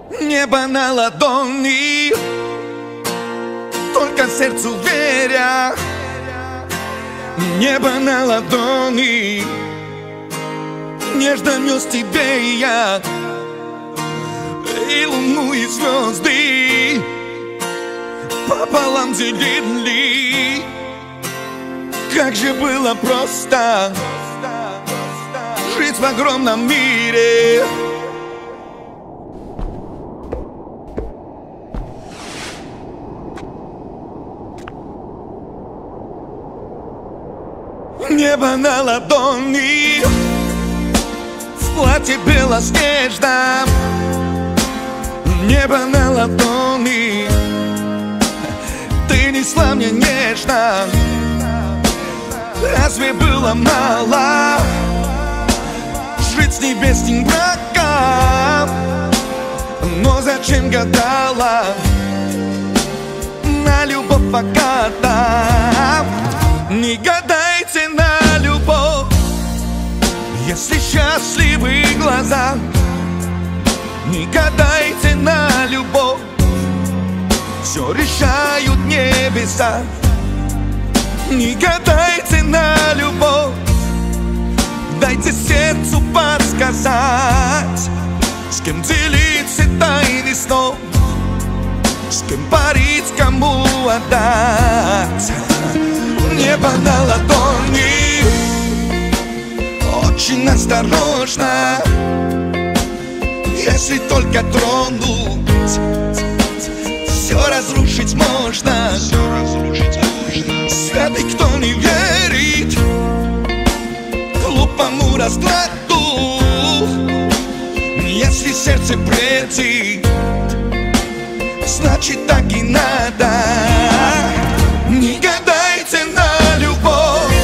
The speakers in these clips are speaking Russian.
Небо на ладони, только сердцу веря. Небо на ладони, нежно нес тебе я, и луну, и звезды пополам делили. Как же было просто жить в огромном мире. Небо на ладони, в платье белоснежном. Небо на ладони, ты несла мне нежно. Разве было мало жить с небесным браком? Но зачем гадала на любовь богата? Не гадайте на любовь, если счастливы глаза. Не гадайте на любовь, все решают небеса. Не гадайте на любовь, дайте сердцу подсказать, с кем делиться тайны снов, с кем парить, кому отдать. Небо на ладони, очень осторожно, если только тронуть, все разрушить можно. Святый, кто не верит глупому раскладу, если сердце бредит, значит так и надо. Не гадайте на любовь,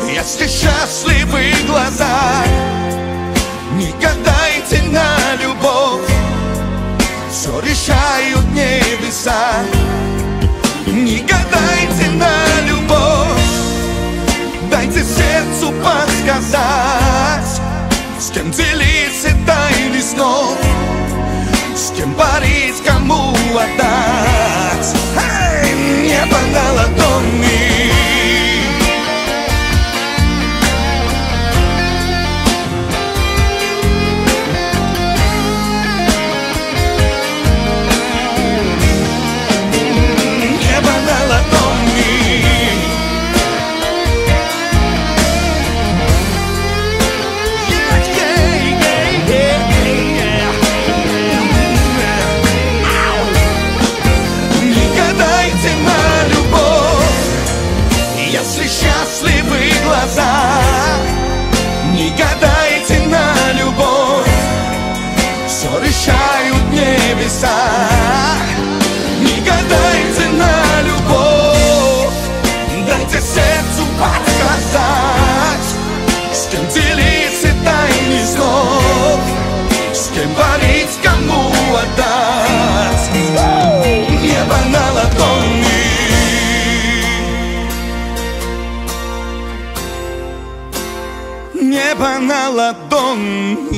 если счастливы глаза. Не гадайте на любовь, все решают небеса. Не гадайте на любовь, дайте сердцу подсказать, с кем делиться тайны снов, с кем парить, кому отдать. Небо на ладони. Счастливые глаза. Не гадайте на любовь, все решают небеса. Не гадайте на любовь, дайте сердцу подсказать, с кем делиться тайны снов, с кем парить, кому отдать. Небо на ладони. Небо на ладони.